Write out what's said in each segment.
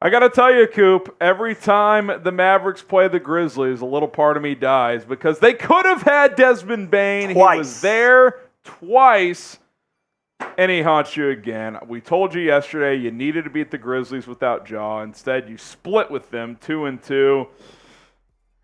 I got to tell you, Coop, every time the Mavericks play the Grizzlies, a little part of me dies because they could have had Desmond Bane. Twice. He was there twice, and he haunts you again. We told you yesterday you needed to beat the Grizzlies without Ja. Instead, you split with them 2-2.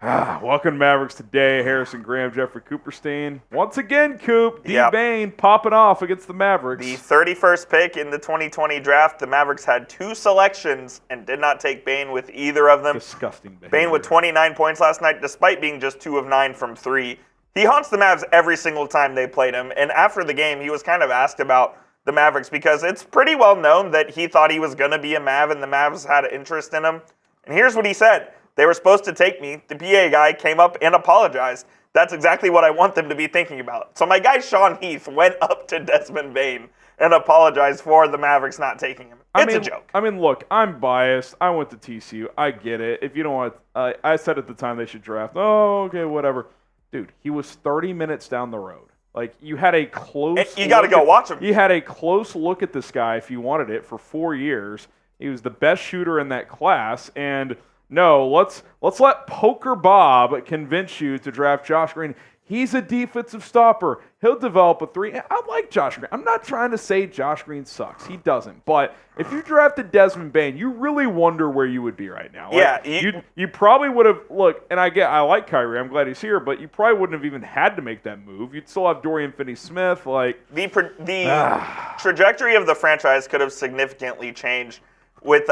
Welcome Mavericks today. Harrison Graham, Jeffrey Cooperstein. Once again, Coop, Bane popping off against the Mavericks. The 31st pick in the 2020 draft, the Mavericks had 2 selections and did not take Bane with either of them. Disgusting behavior. Bane with 29 points last night, despite being just 2 of 9 from 3. He haunts the Mavs every single time they played him. And after the game, he was kind of asked about the Mavericks because it's pretty well known that he thought he was going to be a Mav and the Mavs had interest in him. And here's what he said. They were supposed to take me. The PA guy came up and apologized. That's exactly what I want them to be thinking about. So my guy Sean Heath went up to Desmond Bane and apologized for the Mavericks not taking him. It's a joke. I mean, look, I'm biased. I went to TCU. I get it. If you don't want I said at the time they should draft. Oh, okay, whatever. Dude, he was 30 minutes down the road. Like, you had a close You got to go watch him. You had a close look at this guy if you wanted it for 4 years. He was the best shooter in that class, and no, let's let Poker Bob convince you to draft Josh Green. He's a defensive stopper. He'll develop a 3. I like Josh Green. I'm not trying to say Josh Green sucks. He doesn't. But if you drafted Desmond Bane, you really wonder where you would be right now. Like, yeah. You probably would have, look, and I like Kyrie. I'm glad he's here, but you probably wouldn't have even had to make that move. You'd still have Dorian Finney-Smith. Like, the trajectory of the franchise could have significantly changed with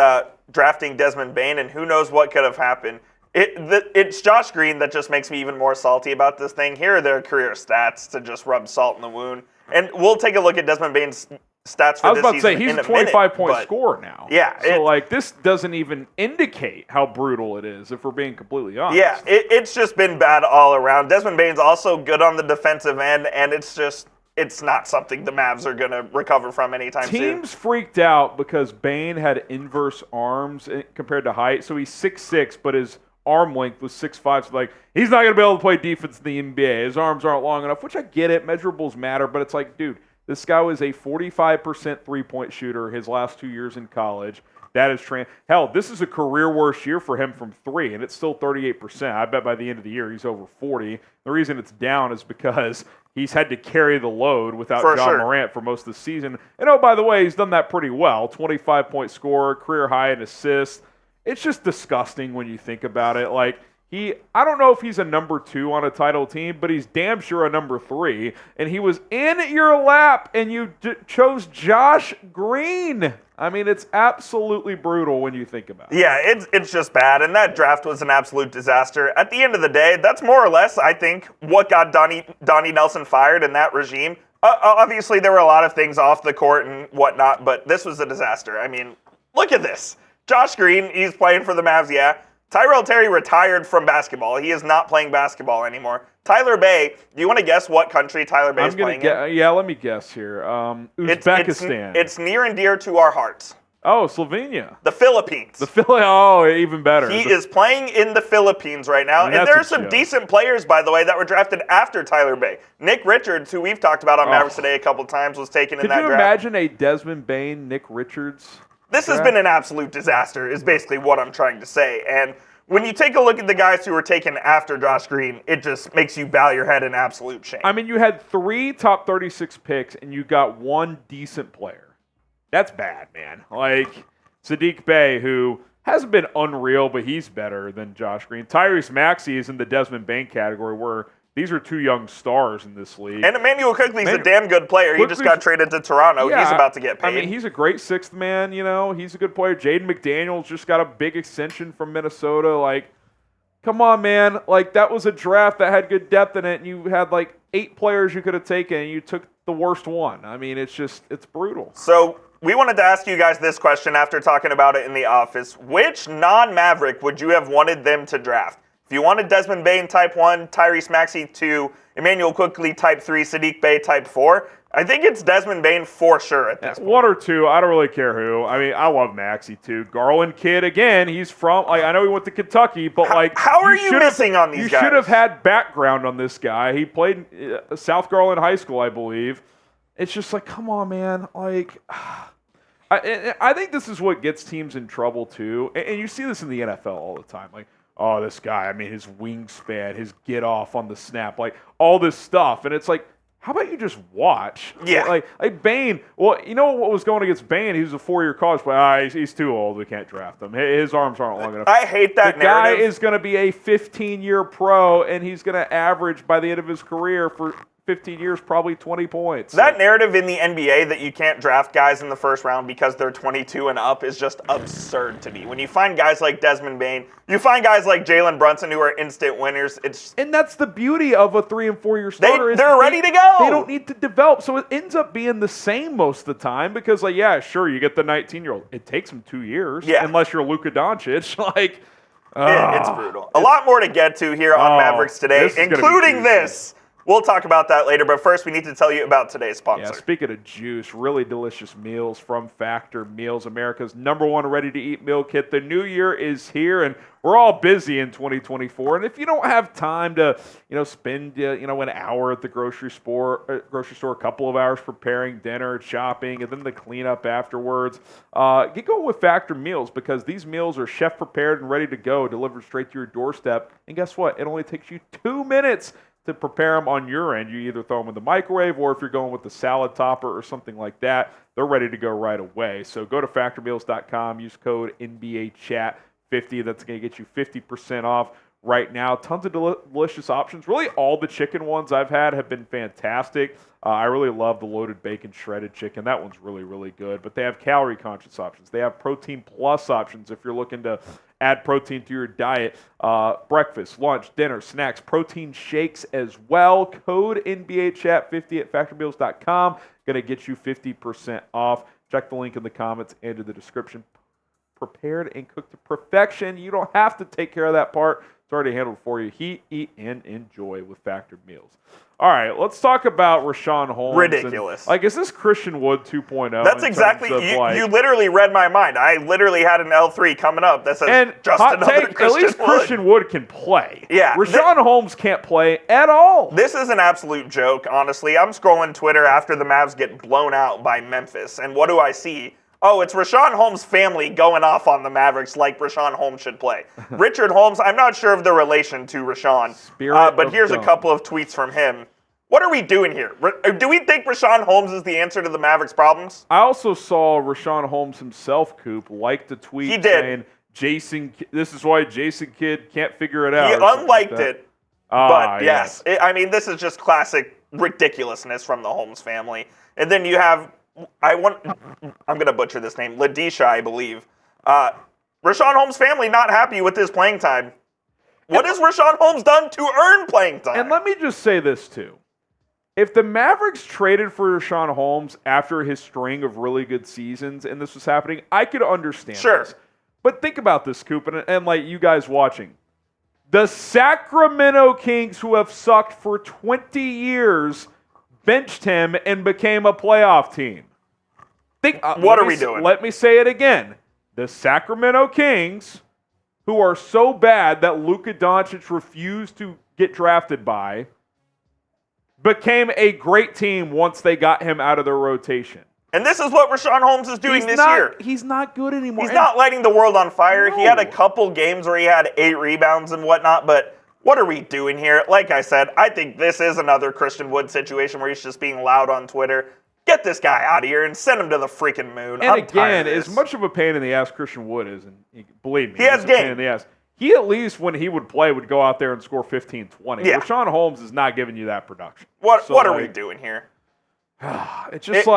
drafting Desmond Bane, and who knows what could have happened. It's Josh Green that just makes me even more salty about this thing. Here are their career stats to just rub salt in the wound. And we'll take a look at Desmond Bane's stats for this season. I was about to say, he's a 25-point scorer now. Yeah. So, this doesn't even indicate how brutal it is, if we're being completely honest. Yeah, it's just been bad all around. Desmond Bane's also good on the defensive end, and it's not something the Mavs are going to recover from anytime soon. Teams freaked out because Bane had inverse arms compared to height. So he's 6'6", but his arm length was 6'5". So, he's not going to be able to play defense in the NBA. His arms aren't long enough, which I get it. Measurables matter, but it's like, dude, this guy was a 45% three-point shooter his last 2 years in college. That is hell, this is a career worst year for him from 3, and it's still 38%. I bet by the end of the year he's over 40. The reason it's down is because he's had to carry the load without John Morant for most of the season. And oh, by the way, he's done that pretty well. 25-point scorer, career high in assists. It's just disgusting when you think about it. I don't know if he's a number 2 on a title team, but he's damn sure a number 3. And he was in your lap, and you chose Josh Green. I mean, it's absolutely brutal when you think about it. Yeah, it's just bad, and that draft was an absolute disaster. At the end of the day, that's more or less, I think, what got Donnie Nelson fired in that regime. Obviously, there were a lot of things off the court and whatnot, but this was a disaster. I mean, look at this. Josh Green, he's playing for the Mavs, yeah. Tyrell Terry retired from basketball. He is not playing basketball anymore. Tyler Bay, do you want to guess what country Tyler Bay is playing in? Yeah, let me guess here. Uzbekistan. It's near and dear to our hearts. Oh, Slovenia. The Philippines. Oh, even better. He is playing in the Philippines right now. And there are some decent players, by the way, that were drafted after Tyler Bay. Nick Richards, who we've talked about on Mavericks Today a couple times, was taken in that draft. Could you imagine a Desmond Bane, Nick Richards? This has been an absolute disaster, is basically what I'm trying to say. And when you take a look at the guys who were taken after Josh Green, it just makes you bow your head in absolute shame. I mean, you had 3 top 36 picks, and you got 1 decent player. That's bad, man. Saddiq Bey, who hasn't been unreal, but he's better than Josh Green. Tyrese Maxey is in the Desmond Bane category, where these are 2 young stars in this league. And Emmanuel Quickley's a damn good player. He just got traded to Toronto. Yeah, he's about to get paid. I mean, he's a great 6th man, He's a good player. Jaden McDaniels just got a big extension from Minnesota. Come on, man. That was a draft that had good depth in it, and you had, 8 players you could have taken, and you took the worst one. I mean, it's brutal. So we wanted to ask you guys this question after talking about it in the office. Which non-Maverick would you have wanted them to draft? If you wanted Desmond Bane type 1, Tyrese Maxey 2, Emmanuel Quickley type 3, Saddiq Bey type 4, I think it's Desmond Bane for sure at this point. 1 or 2, I don't really care who. I mean, I love Maxey too. Garland kid, again, he's from, I know he went to Kentucky, but how are you missing on these guys? You should have had background on this guy. He played South Garland High School, I believe. It's just come on, man. I think this is what gets teams in trouble too, and you see this in the NFL all the time. Like, oh, this guy, I mean, his wingspan, his get off on the snap, like all this stuff, and it's like, how about you just watch? Yeah. Like Bane. Well, you know what was going against Bane? He was a 4-year college player. He's too old. We can't draft him. His arms aren't long enough. I hate that the narrative. guy is going to be a 15-year pro, and he's going to average by the end of his career for 15 years, probably 20 points. That narrative in the NBA that you can't draft guys in the first round because they're 22 and up is just absurd to me. When you find guys like Desmond Bane, you find guys like Jalen Brunson who are instant winners. And that's the beauty of a 3 and 4 year starter. They're ready to go. They don't need to develop. So it ends up being the same most of the time because, like, yeah, sure, you get the 19-year-old. It takes them 2 years. Yeah. Unless you're Luka Doncic. It's brutal. A lot more to get to here on Mavericks today, including this. We'll talk about that later, but first we need to tell you about today's sponsor. Yeah, speaking of juice, really delicious meals from Factor Meals, America's #1 ready-to-eat meal kit. The new year is here, and we're all busy in 2024. And if you don't have time to, spend, an hour at the grocery store, a couple of hours preparing dinner, shopping, and then the cleanup afterwards, get going with Factor Meals because these meals are chef-prepared and ready to go, delivered straight to your doorstep. And guess what? It only takes you 2 minutes to prepare them on your end. You either throw them in the microwave or if you're going with the salad topper or something like that, they're ready to go right away. So go to factormeals.com, use code NBAChat50. That's going to get you 50% off right now. Tons of delicious options. Really all the chicken ones I've had have been fantastic. I really love the loaded bacon shredded chicken. That one's really, really good. But they have calorie conscious options. They have protein plus options if you're looking to add protein to your diet. Breakfast, lunch, dinner, snacks, protein shakes as well. Code NBAChat50 at factormeals.com. Going to get you 50% off. Check the link in the comments and in the description. Prepared and cooked to perfection. You don't have to take care of that part. It's already handled for you. Heat, eat, and enjoy with Factored Meals. All right, let's talk about Richaun Holmes. Ridiculous. Is this Christian Wood 2.0? That's exactly, you literally read my mind. I literally had an L3 coming up that says just another Christian Wood. At least Christian Wood can play. Yeah. Richaun Holmes can't play at all. This is an absolute joke, honestly. I'm scrolling Twitter after the Mavs get blown out by Memphis, and what do I see? Oh, it's Richaun Holmes' family going off on the Mavericks like Richaun Holmes should play. Richard Holmes, I'm not sure of the relation to Richaun, but here's a couple of tweets from him. What are we doing here? Do we think Richaun Holmes is the answer to the Mavericks' problems? I also saw Richaun Holmes himself, Coop, like the tweet he did. Saying, this is why Jason Kidd can't figure it out. He unliked it, but yes. This is just classic ridiculousness from the Holmes family. And then you have, I'm going to butcher this name, Ladisha, I believe. Richaun Holmes' family not happy with his playing time. What has Richaun Holmes done to earn playing time? And let me just say this, too. If the Mavericks traded for Richaun Holmes after his string of really good seasons and this was happening, I could understand this. But think about this, Coop, and like you guys watching. The Sacramento Kings, who have sucked for 20 years, benched him and became a playoff team. What are we doing? Let me say it again. The Sacramento Kings, who are so bad that Luka Doncic refused to get drafted by, became a great team once they got him out of their rotation. And this is what Richaun Holmes is doing this year. He's not good anymore. He's not lighting the world on fire. No. He had a couple games where he had 8 rebounds and whatnot, but what are we doing here? Like I said, I think this is another Christian Wood situation where he's just being loud on Twitter. Get this guy out of here and send him to the freaking moon. And again, as much of a pain in the ass Christian Wood is, and believe me, he has a game. Pain in the ass. He at least, when he would play, would go out there and score 15, 20. Yeah. Richaun Holmes is not giving you that production. What are we doing here? It's just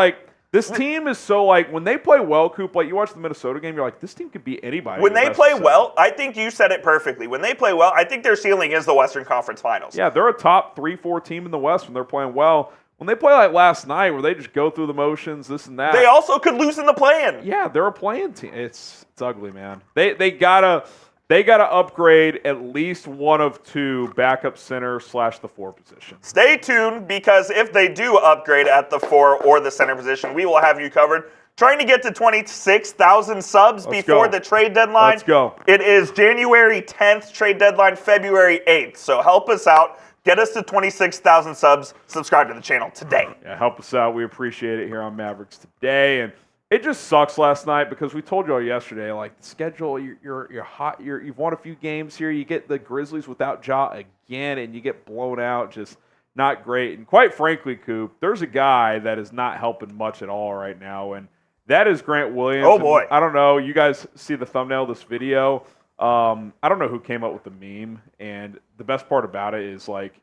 this team is so when they play well, Coop, you watch the Minnesota game, you're like, this team could beat anybody. When they play well, I think you said it perfectly. When they play well, I think their ceiling is the Western Conference Finals. Yeah, they're a top 3-4 team in the West when they're playing well. When they play like last night where they just go through the motions, this and that. They also could lose in the play-in. Yeah, they're a play-in team. It's ugly, man. They gotta upgrade at least one of 2 backup center / the 4 position. Stay tuned because if they do upgrade at the 4 or the center position, we will have you covered. Trying to get to 26,000 subs before the trade deadline. Let's go. It is January 10th, trade deadline February 8th. So help us out. Get us to 26,000 subs. Subscribe to the channel today. Yeah, help us out. We appreciate it here on Mavericks Today. And It just sucks last night because we told you all yesterday, like the schedule, you're hot, you've won a few games here. You get the Grizzlies without Ja again, and you get blown out. Just not great. And quite frankly, Coop, there's a guy that is not helping much at all right now, and that is Grant Williams. Oh boy! And I don't know. You guys see the thumbnail of this video? I don't know who came up with the meme, and the best part about it is like.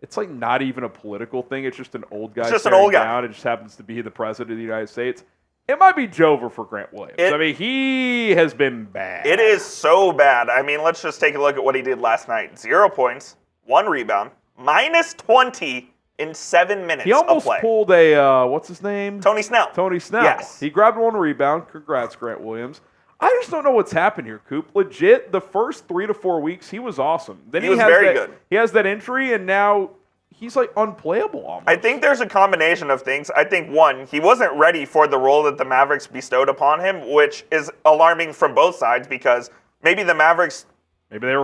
It's like not even a political thing. It's just an old guy. It's just an old guy. Down. It just happens to be the president of the United States. It might be Jover for Grant Williams. I mean, he has been bad. It is so bad. I mean, let's just take a look at what he did last night. 0 points, 1 rebound, minus 20 in 7 minutes He almost of play. pulled a, what's his name? Tony Snell. Tony Snell. Yes. He grabbed 1 rebound. Congrats, Grant Williams. I just don't know what's happened here, Coop. Legit, the first 3 to 4 weeks, he was awesome. Then he was very good. He has that injury, and now he's like unplayable almost. I think there's a combination of things. I think, one, he wasn't ready for the role that the Mavericks bestowed upon him, which is alarming from both sides because maybe the Mavericks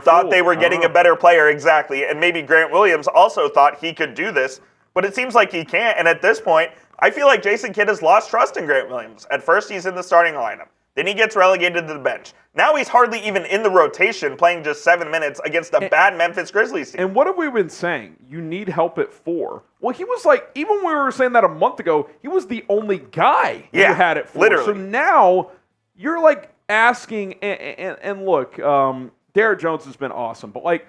thought they were getting a better player, exactly, and maybe Grant Williams also thought he could do this, but it seems like he can't, and at this point, I feel like Jason Kidd has lost trust in Grant Williams. At first, he's in the starting lineup. Then he gets relegated to the bench. Now he's hardly even in the rotation, playing just 7 minutes against a bad Memphis Grizzlies team. And what have we been saying? You need help at 4. Well, he was like, even when we were saying that a month ago, he was the only guy who had it 4. Literally. So now you're like asking, and look, Derrick Jones has been awesome, but like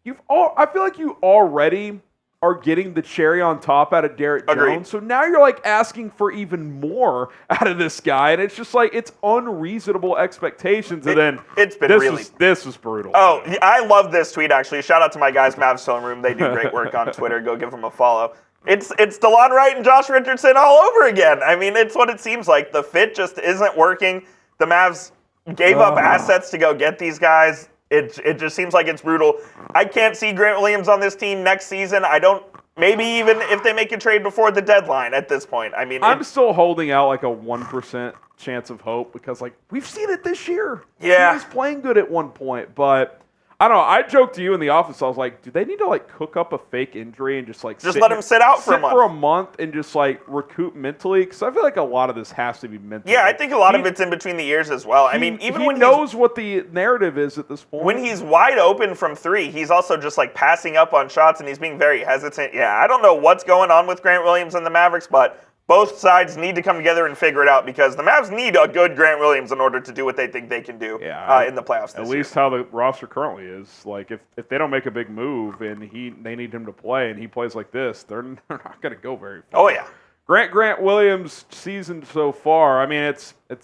I feel like you already are getting the cherry on top out of Derrick Jones. So now you're like asking for even more out of this guy, and it's just like it's unreasonable expectations. And then it's been this was brutal. Oh, I love this tweet actually. Shout out to my guys, Mavs Film Room. They do great work on Twitter. Go give them a follow. It's DeLon Wright and Josh Richardson all over again. I mean, it's what it seems like. The fit just isn't working. The Mavs gave up assets to go get these guys. It just seems like it's brutal. I can't see Grant Williams on this team next season. I don't. Maybe even if they make a trade before the deadline at this point. I mean, I'm still holding out like a 1% chance of hope because like we've seen it this year. Yeah. He was playing good at one point, but I don't know. I joked to you in the office. I was like, do they need to like cook up a fake injury and just let him sit out for a month and just like recoup mentally? Because I feel like a lot of this has to be mental. Yeah, I think a lot of it's in between the ears as well. I mean, even when he knows what the narrative is at this point. When he's wide open from 3, he's also just like passing up on shots and he's being very hesitant. Yeah, I don't know what's going on with Grant Williams and the Mavericks, but both sides need to come together and figure it out because the Mavs need a good Grant Williams in order to do what they think they can do in the playoffs this year. At least how the roster currently is. Like, if they don't make a big move and they need him to play and he plays like this, they're not going to go very far. Oh, yeah. Grant Williams' season so far, I mean, it's an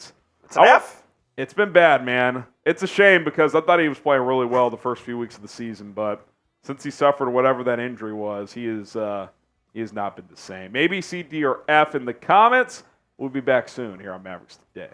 F. It's been bad, man. It's a shame because I thought he was playing really well the first few weeks of the season, but since he suffered whatever that injury was, he has not been the same. Maybe C, D, or F in the comments. We'll be back soon here on Mavericks Today.